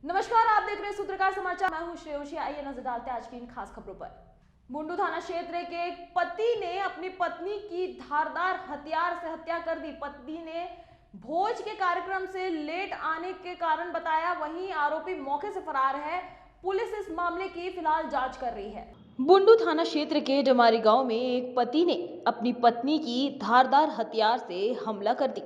नमस्कार, आप देख रहे हैं सूत्रकार समाचार। मैं हूं श्रेयोशी। आइए नजर डालते हैं आज की इन खास खबरों पर। बुंडू थाना क्षेत्र के एक पति ने अपनी पत्नी की धारदार हथियार से हत्या कर दी। पत्नी ने भोज के कार्यक्रम से लेट आने के कारण बताया, वहीं आरोपी मौके से फरार है। पुलिस इस मामले की फिलहाल जांच कर रही है। बुंडू थाना क्षेत्र के डमारी गांव में एक पति ने अपनी पत्नी की धारदार हथियार से हमला कर दी।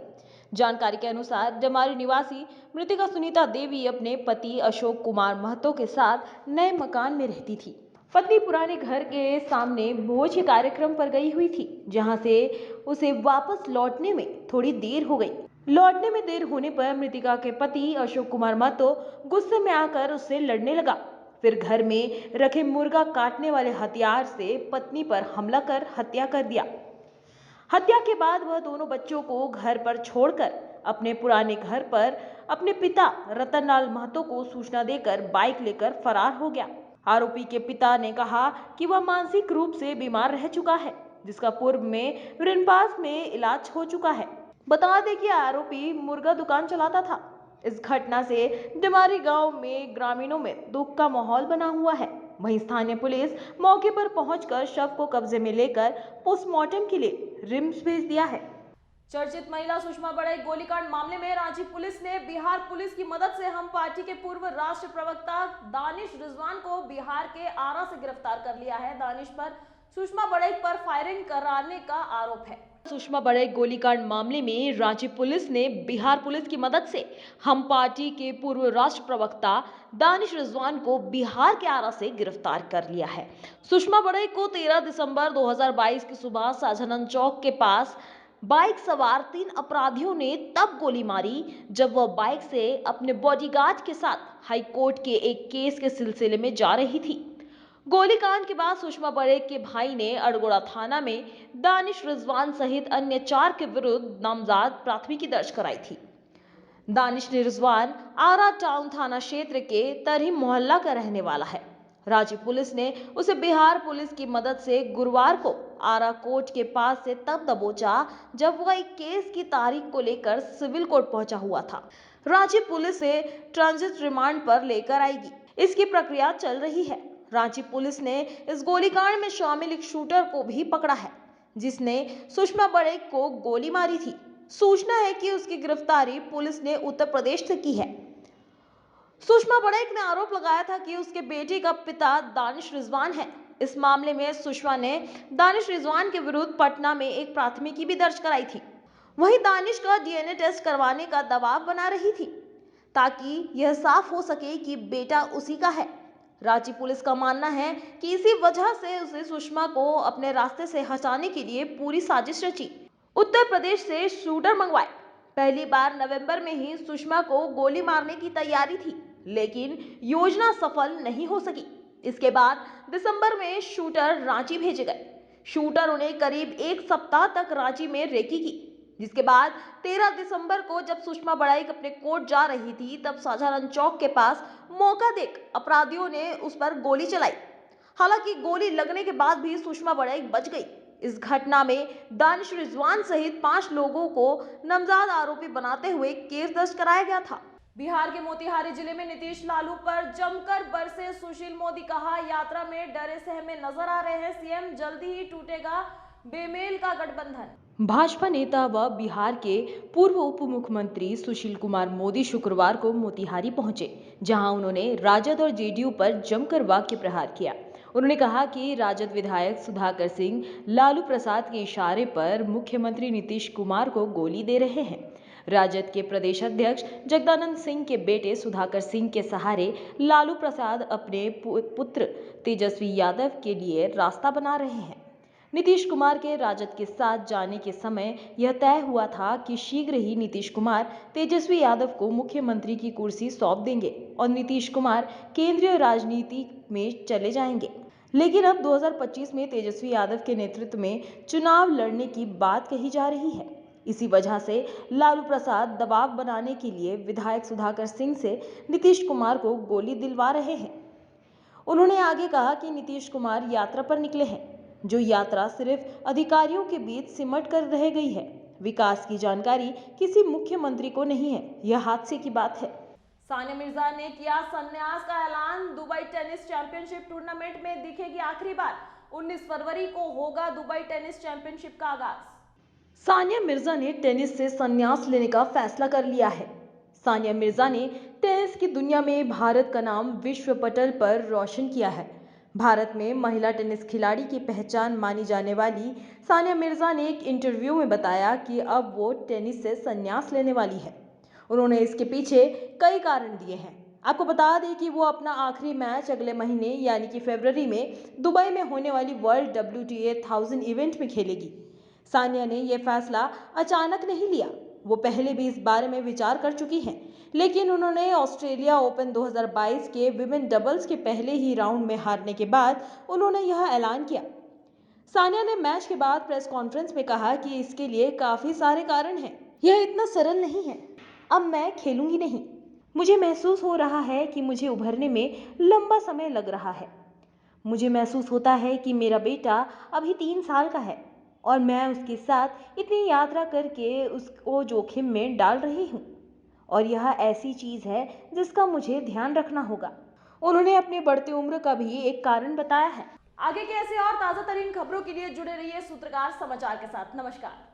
जानकारी के अनुसार डमारी निवासी मृतिका सुनीता देवी अपने पति अशोक कुमार महतो के साथ नए मकान में रहती थी। पत्नी पुराने घर के सामने भोज के कार्यक्रम पर गई हुई थी, जहां से उसे वापस लौटने में थोड़ी देर हो गई। लौटने में देर होने पर मृतिका के पति अशोक कुमार महतो गुस्से में आकर उससे लड़ने लगा। फिर घर में रखे मुर्गा काटने वाले हथियार से पत्नी पर हमला कर हत्या कर दिया। हत्या के बाद वह दोनों बच्चों को घर पर छोड़कर अपने पुराने घर पर अपने पिता रतनलाल महतो को सूचना देकर बाइक लेकर फरार हो गया। आरोपी के पिता ने कहा कि वह मानसिक रूप से बीमार रह चुका है, जिसका पूर्व में रिनपास में इलाज हो चुका है। बता दें कि आरोपी मुर्गा दुकान चलाता था। इस घटना से डिमारी गांव में ग्रामीणों में दुख का माहौल बना हुआ है। वहीं स्थानीय पुलिस मौके पर पहुंचकर शव को कब्जे में लेकर पोस्टमार्टम के लिए रिम्स भेज दिया है। चर्चित महिला सुषमा बड़े गोलीकांड मामले में रांची पुलिस ने बिहार पुलिस की मदद से हम पार्टी के पूर्व राष्ट्र प्रवक्ता दानिश रिजवान को बिहार के आरा से गिरफ्तार कर लिया है। दानिश पर सुषमा बड़े पर फायरिंग कराने का आरोप है। सुषमा बड़े गोलीकांड मामले में रांची पुलिस ने बिहार पुलिस की मदद से हम पार्टी के पूर्व राष्ट्र प्रवक्ता दानिश रिजवान को बिहार के आरा से गिरफ्तार कर लिया है। सुषमा बड़े को 13 दिसंबर 2022 की सुबह शाहजानंद चौक के पास बाइक सवार 3 अपराधियों ने तब गोली मारी जब वह बाइक से अपने बॉडीगार्ड के साथ हाईकोर्ट के एक केस के सिलसिले में जा रही थी। गोलीकांड के बाद सुषमा बड़े के भाई ने अड़गोड़ा थाना में दानिश रिजवान सहित अन्य 4 के विरुद्ध नामजद प्राथमिकी दर्ज कराई थी। दानिश रिजवान आरा टाउन थाना क्षेत्र के तरहीम मोहल्ला का रहने वाला है। रांची पुलिस ने उसे बिहार पुलिस की मदद से गुरुवार को आरा कोर्ट के पास से तब दबोचा जब वह एक केस की तारीख को लेकर सिविल कोर्ट पहुंचा हुआ था। रांची पुलिस से ट्रांजिट रिमांड पर लेकर आएगी। इसकी प्रक्रिया चल रही है। रांची पुलिस ने इस गोलीकांड में शामिल एक शूटर को भी पकड़ा है, जिसने सुषमा बड़े को गोली मारी थी। सूचना है कि उसकी गिरफ्तारी पुलिस ने उत्तर प्रदेश से की है। सुषमा बड़े ने आरोप लगाया था कि उसके बेटे का पिता दानिश रिजवान है। इस मामले में सुषमा ने दानिश रिजवान के विरुद्ध पटना में एक प्राथमिकी भी दर्ज कराई थी। वहीं दानिश का डीएनए टेस्ट करवाने का दबाव बना रही थी, ताकि यह साफ हो सके कि बेटा उसी का है। रांची पुलिस का मानना है कि इसी वजह से उसे सुषमा को अपने रास्ते से हटाने के लिए पूरी साजिश रची। उत्तर प्रदेश से शूटर मंगवाए। पहली बार नवंबर में ही सुषमा को गोली मारने की तैयारी थी, लेकिन योजना सफल नहीं हो सकी। इसके बाद दिसंबर में शूटर रांची भेजे गए। शूटर उन्हें करीब एक सप्ताह तक रांची में रेकी की, जिसके बाद 13 दिसंबर को जब सुषमा बड़ाई अपने कोर्ट जा रही थी, तब शाहजानंद चौक के पास मौका देख अपराधियों ने उस पर गोली चलाई। हालांकि गोली लगने के बाद भी सुषमा बड़ाई बच गई। इस घटना में दानिश रिजवान सहित 5 लोगों को नामजद आरोपी बनाते हुए केस दर्ज कराया गया था। बिहार के मोतिहारी जिले में नीतीश लालू पर जमकर बरसे सुशील मोदी। कहा, यात्रा में डरे सहमे नजर आ रहे हैं सीएम, जल्दी ही टूटेगा बेमेल का गठबंधन। भाजपा नेता व बिहार के पूर्व उप मुख्यमंत्री सुशील कुमार मोदी शुक्रवार को मोतिहारी पहुंचे, जहां उन्होंने राजद और जेडीयू पर जमकर वाक्य प्रहार किया। उन्होंने कहा कि राजद विधायक सुधाकर सिंह लालू प्रसाद के इशारे पर मुख्यमंत्री नीतीश कुमार को गोली दे रहे हैं। राजद के प्रदेश अध्यक्ष जगदानंद सिंह के बेटे सुधाकर सिंह के सहारे लालू प्रसाद अपने पुत्र तेजस्वी यादव के लिए रास्ता बना रहे हैं। नीतीश कुमार के राजद के साथ जाने के समय यह तय हुआ था कि शीघ्र ही नीतीश कुमार तेजस्वी यादव को मुख्यमंत्री की कुर्सी सौंप देंगे और नीतीश कुमार केंद्रीय राजनीति में चले जाएंगे। लेकिन अब 2025 में तेजस्वी यादव के नेतृत्व में चुनाव लड़ने की बात कही जा रही है। इसी वजह से लालू प्रसाद दबाव बनाने के लिए विधायक सुधाकर सिंह से नीतीश कुमार को गोली दिलवा रहे हैं। उन्होंने आगे कहा कि नीतीश कुमार यात्रा पर निकले हैं, जो यात्रा सिर्फ अधिकारियों के बीच सिमट कर रह गई है। विकास की जानकारी किसी मुख्यमंत्री को नहीं है, यह हादसे की बात है। सानिया मिर्जा ने किया संन्यास का ऐलान। दुबई टेनिस चैंपियनशिप टूर्नामेंट में दिखेगी आखिरी बार। 19 फरवरी को होगा दुबई टेनिस चैंपियनशिप का आगाज। सानिया मिर्जा ने टेनिस से संन्यास लेने का फैसला कर लिया है। सानिया मिर्जा ने टेनिस की दुनिया में भारत का नाम विश्व पटल पर रोशन किया है। भारत में महिला टेनिस खिलाड़ी की पहचान मानी जाने वाली सानिया मिर्जा ने एक इंटरव्यू में बताया कि अब वो टेनिस से संन्यास लेने वाली है। उन्होंने इसके पीछे कई कारण दिए हैं। आपको बता दें कि वो अपना आखिरी मैच अगले महीने यानी कि फरवरी में दुबई में होने वाली वर्ल्ड WTA 1000 इवेंट में खेलेगी। सानिया ने यह फैसला अचानक नहीं लिया। वो पहले भी इस बारे में विचार कर चुकी हैं, लेकिन उन्होंने ऑस्ट्रेलिया ओपन 2022 के विमेन डबल्स के पहले ही राउंड में हारने के बाद उन्होंने यह ऐलान किया। सानिया ने मैच के बाद प्रेस कॉन्फ्रेंस में कहा कि इसके लिए काफी सारे कारण हैं। यह इतना सरल नहीं है। अब मैं खेलूंगी नहीं। मुझे महसूस हो रहा है कि मुझे उभरने में लंबा समय लग रहा है। मुझे महसूस होता है कि मेरा बेटा अभी 3 साल का है और मैं उसके साथ इतनी यात्रा करके उसको जोखिम में डाल रही हूँ और यह ऐसी चीज है जिसका मुझे ध्यान रखना होगा। उन्होंने अपनी बढ़ती उम्र का भी एक कारण बताया है। आगे के ऐसे और ताजा तरीन खबरों के लिए जुड़े रहिए सूत्रकार समाचार के साथ। नमस्कार।